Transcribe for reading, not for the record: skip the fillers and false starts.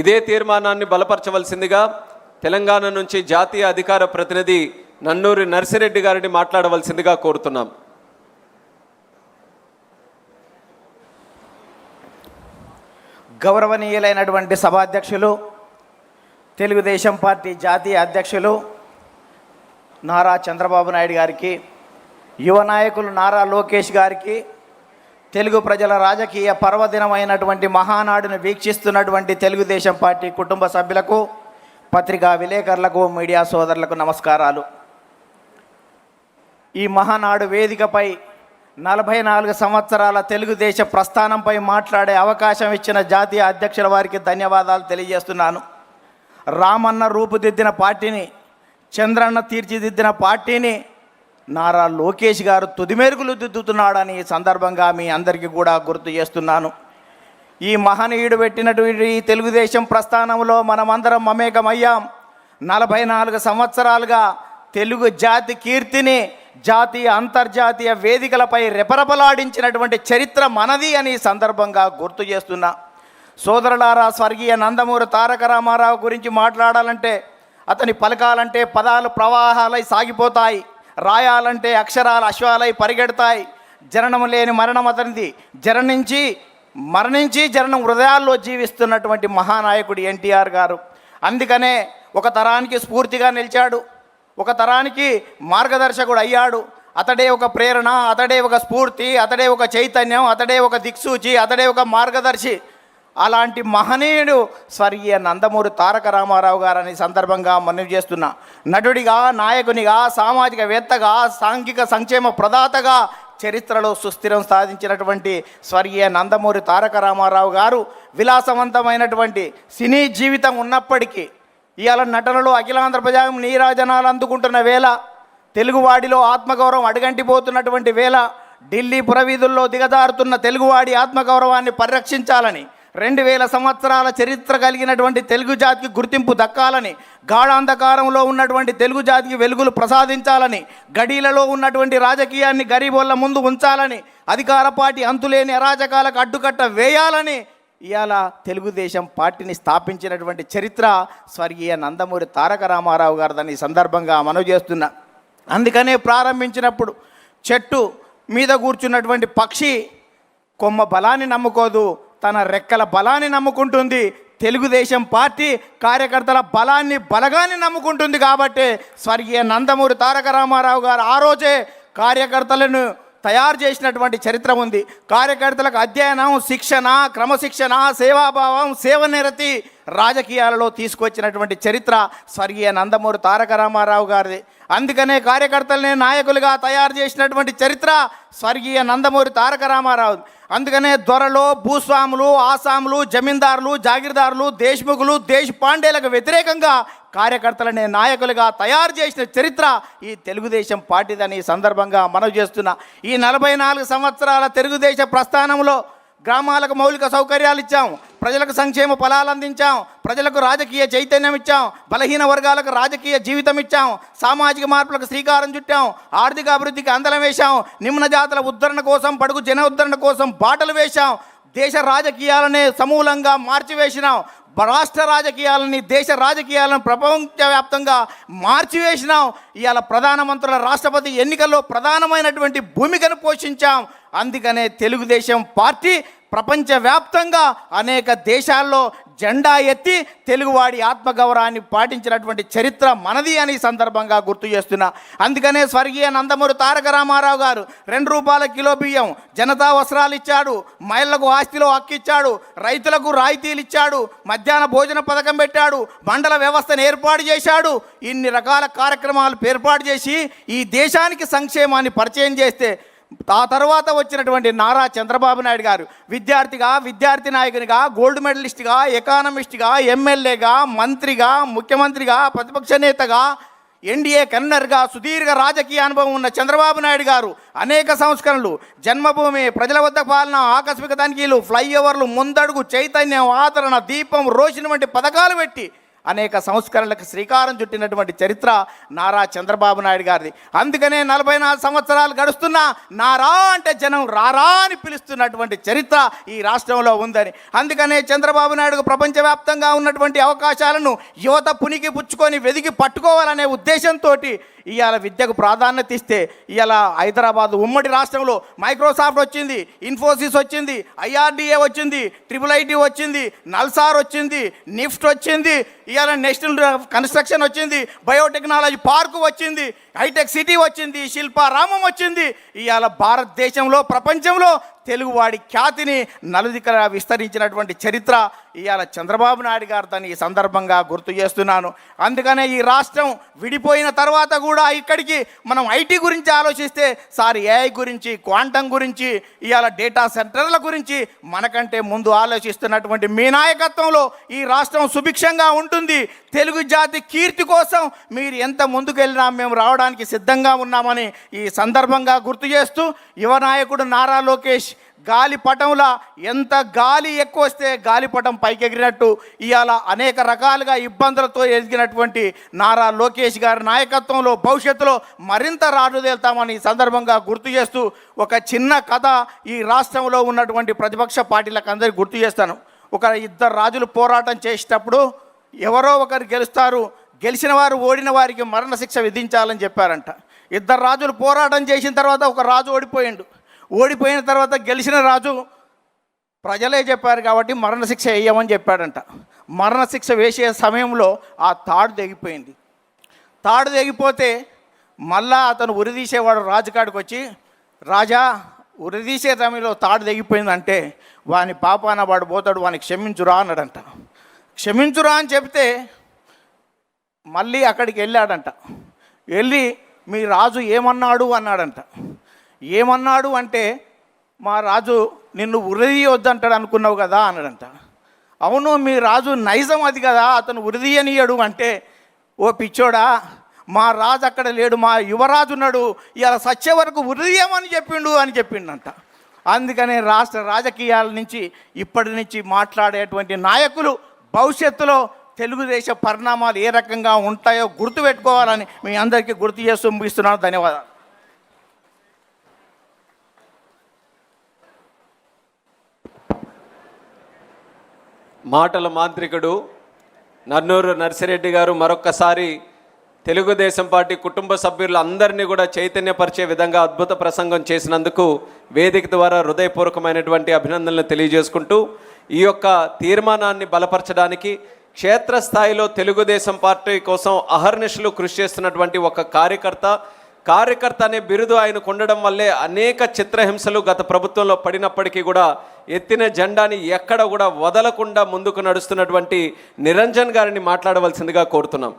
ఇదే తీర్మానాన్ని బలపరచవలసిందిగా తెలంగాణ నుంచి జాతీయ అధికార ప్రతినిధి నన్నూరి నర్సిరెడ్డి గారిని మాట్లాడవలసిందిగా కోరుతున్నాం. గౌరవనీయులైనటువంటి సభాధ్యక్షులు, తెలుగుదేశం పార్టీ జాతీయ అధ్యక్షులు నారా చంద్రబాబు నాయుడు గారికి, యువ నాయకులు నారా లోకేష్ గారికి, తెలుగు ప్రజల రాజకీయ పర్వదినమైనటువంటి మహానాడును వీక్షిస్తున్నటువంటి తెలుగుదేశం పార్టీ కుటుంబ సభ్యులకు, పత్రికా విలేకరులకు, మీడియా సోదరులకు నమస్కారాలు. ఈ మహానాడు వేదికపై 44 సంవత్సరాల తెలుగుదేశ ప్రస్థానంపై మాట్లాడే అవకాశం ఇచ్చిన జాతీయ అధ్యక్షుల వారికి ధన్యవాదాలు తెలియజేస్తున్నాను. రామన్న రూపుదిద్దిన పార్టీని, చంద్రన్న తీర్చిదిద్దిన పార్టీని నారా లోకేష్ గారు తుదిమేరుగులు దిద్దుతున్నాడని ఈ సందర్భంగా మీ అందరికీ కూడా గుర్తు చేస్తున్నాను. ఈ మహనీయుడు పెట్టినటువంటి తెలుగుదేశం ప్రస్థానంలో మనమందరం మమేకమయ్యాం. 44 సంవత్సరాలుగా తెలుగు జాతి కీర్తిని జాతీయ అంతర్జాతీయ వేదికలపై రెపరెపలాడించినటువంటి చరిత్ర మనది అని సందర్భంగా గుర్తు చేస్తున్నా. సోదరులారా, స్వర్గీయ నందమూరి తారక రామారావు గురించి మాట్లాడాలంటే, అతని పలకాలంటే పదాలు ప్రవాహాలై సాగిపోతాయి, రాయాలంటే అక్షరాలు అశ్వాలై పరిగెడతాయి. జననం లేని మరణం అతనిది, మరణించి జననం హృదయాల్లో జీవిస్తున్నటువంటి మహానాయకుడు ఎన్టీఆర్ గారు. అందుకనే ఒక తరానికి స్ఫూర్తిగా నిలిచాడు, ఒక తరానికి మార్గదర్శకుడు అయ్యాడు. అతడే ఒక ప్రేరణ, అతడే ఒక స్ఫూర్తి, అతడే ఒక చైతన్యం, అతడే ఒక దిక్సూచి, అతడే ఒక మార్గదర్శి. అలాంటి మహనీయుడు స్వర్గీయ నందమూరి తారక రామారావు గారని సందర్భంగా మనవి చేస్తున్నా. నటుడిగా, నాయకునిగా, సామాజికవేత్తగా, సాంఘిక సంక్షేమ ప్రదాతగా చరిత్రలో సుస్థిరం సాధించినటువంటి స్వర్గీయ నందమూరి తారక రామారావు గారు విలాసవంతమైనటువంటి సినీ జీవితం ఉన్నప్పటికీ ఇవాళ నటనలో అఖిలాంధ్ర ప్రజాం నీరాజనాలు అందుకుంటున్న వేళ, తెలుగువాడిలో ఆత్మగౌరవం అడుగంటిపోతున్నటువంటి వేళ, ఢిల్లీ పురవీధుల్లో దిగజారుతున్న తెలుగువాడి ఆత్మగౌరవాన్ని పరిరక్షించాలని, 2000 సంవత్సరాల చరిత్ర కలిగినటువంటి తెలుగు జాతికి గుర్తింపు దక్కాలని, గాఢాంధకారంలో ఉన్నటువంటి తెలుగు జాతికి వెలుగులు ప్రసాదించాలని, గడీలలో ఉన్నటువంటి రాజకీయాన్ని గరీబోళ్ళ ముందు ఉంచాలని, అధికార పార్టీ అంతులేని అరాచకాలకు అడ్డుకట్ట వేయాలని ఇవాళ తెలుగుదేశం పార్టీని స్థాపించినటువంటి చరిత్ర స్వర్గీయ నందమూరి తారక రామారావు గారిదని సందర్భంగా మనవి చేస్తున్నా. అందుకనే ప్రారంభించినప్పుడు చెట్టు మీద కూర్చున్నటువంటి పక్షి కొమ్మ బలాన్ని నమ్ముకోదు, తన రెక్కల బలాన్ని నమ్ముకుంటుంది. తెలుగుదేశం పార్టీ కార్యకర్తల బలగాన్ని నమ్ముకుంటుంది. కాబట్టి స్వర్గీయ నందమూరి తారక రామారావు గారు ఆ రోజే కార్యకర్తలను తయారు చేసినటువంటి చరిత్ర ఉంది. కార్యకర్తలకు అధ్యయనం, శిక్షణ, క్రమశిక్షణ, సేవాభావం, సేవనిరతి రాజకీయాలలో తీసుకొచ్చినటువంటి చరిత్ర స్వర్గీయ నందమూరి తారక రామారావు గారిది. అందుకనే కార్యకర్తలనే నాయకులుగా తయారు చేసినటువంటి చరిత్ర స్వర్గీయ నందమూరి తారక రామారావు. అందుకనే దొరలు, భూస్వాములు, ఆసాములు, జమీందారులు, జాగీర్దారులు, దేశ్ముఖులు, దేశపాండేలకు వ్యతిరేకంగా కార్యకర్తలనే నాయకులుగా తయారు చేసిన చరిత్ర ఈ తెలుగుదేశం పార్టీదని సందర్భంగా మనవి చేస్తున్నా. ఈ 44 సంవత్సరాల తెలుగుదేశ ప్రస్థానంలో గ్రామాలకు మౌలిక సౌకర్యాలు ఇచ్చాం, ప్రజలకు సంక్షేమ ఫలాలు అందించాం, ప్రజలకు రాజకీయ చైతన్యం ఇచ్చాం, బలహీన వర్గాలకు రాజకీయ జీవితం ఇచ్చాం, సామాజిక మార్పులకు శ్రీకారం చుట్టాం, ఆర్థిక అభివృద్ధికి అందలం వేశాం, నిమ్న జాతుల ఉద్ధరణ కోసం, బడుగు జన ఉద్ధరణ కోసం బాటలు వేశాం, దేశ రాజకీయాలనే సమూలంగా మార్చివేసినాం, రాష్ట్ర రాజకీయాలని, దేశ రాజకీయాలను ప్రపంచవ్యాప్తంగా మార్చివేసినాం. ఇవాళ ప్రధానమంత్రుల, రాష్ట్రపతి ఎన్నికల్లో ప్రధానమైనటువంటి భూమికను పోషించాం. అందుకనే తెలుగుదేశం పార్టీ ప్రపంచవ్యాప్తంగా అనేక దేశాల్లో జెండా ఎత్తి తెలుగువాడి ఆత్మగౌరవాన్ని పాటించినటువంటి చరిత్ర మనది అని సందర్భంగా గుర్తు చేస్తున్నా. అందుకనే స్వర్గీయ నందమూరి తారక రామారావు గారు 2 రూపాయల కిలో బియ్యం, జనతా వస్త్రాలు ఇచ్చాడు, మహిళలకు ఆస్తిలో హక్కు ఇచ్చాడు, రైతులకు రాయితీలు ఇచ్చాడు, మధ్యాహ్న భోజన పథకం పెట్టాడు, మండల వ్యవస్థను ఏర్పాటు చేశాడు. ఇన్ని రకాల కార్యక్రమాలు ఏర్పాటు చేసి ఈ దేశానికి సంక్షేమాన్ని పరిచయం చేస్తే ఆ తర్వాత వచ్చినటువంటి నారా చంద్రబాబు నాయుడు గారు విద్యార్థిగా, విద్యార్థి నాయకునిగా, గోల్డ్ మెడలిస్ట్గా, ఎకానమిస్ట్గా, ఎమ్మెల్యేగా, మంత్రిగా, ముఖ్యమంత్రిగా, ప్రతిపక్ష నేతగా, ఎన్డీఏ కన్వీనర్గా సుదీర్ఘ రాజకీయ అనుభవం ఉన్న చంద్రబాబు నాయుడు గారు అనేక సంస్కరణలు, జన్మభూమి, ప్రజల వద్ద పాలన, ఆకస్మిక తనిఖీలు, ఫ్లైఓవర్లు, ముందడుగు, చైతన్యం, ఆదరణ, దీపం, రోషిని వంటి పథకాలు పెట్టి అనేక సంస్కరణలకు శ్రీకారం చుట్టినటువంటి చరిత్ర నారా చంద్రబాబు నాయుడు గారిది. అందుకనే 44 సంవత్సరాలు గడుస్తున్నా నారా అంటే జనం రారా అని పిలుస్తున్నటువంటి చరిత్ర ఈ రాష్ట్రంలో ఉందని. అందుకనే చంద్రబాబు నాయుడుకు ప్రపంచవ్యాప్తంగా ఉన్నటువంటి అవకాశాలను యువత పునికి పుచ్చుకొని వెదికి పట్టుకోవాలనే ఉద్దేశంతో ఇవాళ విద్యకు ప్రాధాన్యత ఇస్తే ఇవాళ హైదరాబాద్ ఉమ్మడి రాష్ట్రంలో మైక్రోసాఫ్ట్ వచ్చింది, ఇన్ఫోసిస్ వచ్చింది, IRDA వచ్చింది, IIIT వచ్చింది, నల్సార్ వచ్చింది, నిఫ్ట్ వచ్చింది, ఇవాళ నేషనల్ కన్స్ట్రక్షన్ వచ్చింది, బయోటెక్నాలజీ పార్కు వచ్చింది, హైటెక్ సిటీ వచ్చింది, శిల్పారామం వచ్చింది. ఇవాళ భారతదేశంలో ప్రపంచంలో తెలుగువాడి ఖ్యాతిని నలుదిక్కల విస్తరించినటువంటి చరిత్ర ఇవాళ చంద్రబాబు నాయుడు గారు దాన్ని ఈ సందర్భంగా గుర్తు చేస్తున్నాను. అందుకనే ఈ రాష్ట్రం విడిపోయిన తర్వాత కూడా ఇక్కడికి మనం ఐటీ గురించి ఆలోచిస్తే సార్ AI గురించి, క్వాంటం గురించి, ఇవాళ డేటా సెంటర్ల గురించి మనకంటే ముందు ఆలోచిస్తున్నటువంటి మీ నాయకత్వంలో ఈ రాష్ట్రం సుభిక్షంగా ఉంటుంది. తెలుగు జాతి కీర్తి కోసం మీరు ఎంత ముందుకెళ్ళినా మేము రావడానికి సిద్ధంగా ఉన్నామని ఈ సందర్భంగా గుర్తు చేస్తూ యువ నాయకుడు నారా లోకేష్ గాలిపటంలా ఎంత గాలి ఎక్కువ వస్తే గాలిపటం పైకి ఎగిరినట్టు ఇవాళ అనేక రకాలుగా ఇబ్బందులతో ఎదిగినటువంటి నారా లోకేష్ గారి నాయకత్వంలో భవిష్యత్తులో మరింత రాజుదేల్తామని ఈ సందర్భంగా గుర్తు చేస్తూ ఒక చిన్న కథ ఈ రాష్ట్రంలో ఉన్నటువంటి ప్రతిపక్ష పార్టీలకు అందరికీ గుర్తు చేస్తాను. ఒక 2 రాజులు పోరాటం చేసేటప్పుడు ఎవరో ఒకరు గెలుస్తారు, గెలిచిన వారు ఓడిన వారికి మరణశిక్ష విధించాలని చెప్పారంట. 2 రాజులు పోరాటం చేసిన తర్వాత ఒక రాజు ఓడిపోయిన తర్వాత గెలిచిన రాజు ప్రజలే చెప్పారు కాబట్టి మరణశిక్ష వేయమని చెప్పాడంట. మరణశిక్ష వేసే సమయంలో ఆ తాడు తెగిపోయింది. తాడు తెగిపోతే మళ్ళా అతను ఉరిదీసేవాడు రాజుకాడికి వచ్చి, రాజా ఉరిదీసే సమయంలో తాడు తెగిపోయిందంటే వాని పాపాన వాడు పోతాడు, వానికి క్షమించురా అన్నాడంట. క్షమించురా అని చెప్తే మళ్ళీ అక్కడికి వెళ్ళాడంట. వెళ్ళి మీ రాజు ఏమన్నాడు అన్నాడంట. ఏమన్నాడు అంటే మా రాజు నిన్ను ఉరిదీయొద్దంటాడు అనుకున్నావు కదా అన్నాడంట. అవును మీ రాజు నైజం అది కదా, అతను ఉరిదీయనీయడు అంటే, ఓ పిచ్చోడా మా రాజు అక్కడ లేడు, మా యువరాజు ఉన్నాడు, ఇలా సచ్చే వరకు ఉరిదీయమని చెప్పిండంట. అందుకనే రాష్ట్ర రాజకీయాల నుంచి ఇప్పటి నుంచి మాట్లాడేటువంటి నాయకులు భవిష్యత్తులో తెలుగుదేశ పరిణామాలు ఏ రకంగా ఉంటాయో గుర్తుపెట్టుకోవాలని మీ అందరికీ గుర్తు చేస్తూ ముగిస్తున్నాను. ధన్యవాదాలు. మాటల మాంత్రికుడు నన్నూరు నర్సిరెడ్డి గారు మరొక్కసారి తెలుగుదేశం పార్టీ కుటుంబ సభ్యులందరినీ కూడా చైతన్యపరిచే విధంగా అద్భుత ప్రసంగం చేసినందుకు వేదిక ద్వారా హృదయపూర్వకమైనటువంటి అభినందనలు తెలియజేసుకుంటూ ఈ యొక్క తీర్మానాన్ని బలపరచడానికి క్షేత్రస్థాయిలో తెలుగుదేశం పార్టీ కోసం అహర్నిశలు కృషి చేస్తున్నటువంటి ఒక కార్యకర్త అనే బిరుదు ఆయనకు ఉండడం వల్లే అనేక చిత్రహింసలు గత ప్రభుత్వంలో పడినప్పటికీ కూడా ఎత్తిన జెండాని ఎక్కడ కూడా వదలకుండా ముందుకు నడుస్తున్నటువంటి నిరంజన్ గారిని మాట్లాడవలసిందిగా కోరుతున్నాం.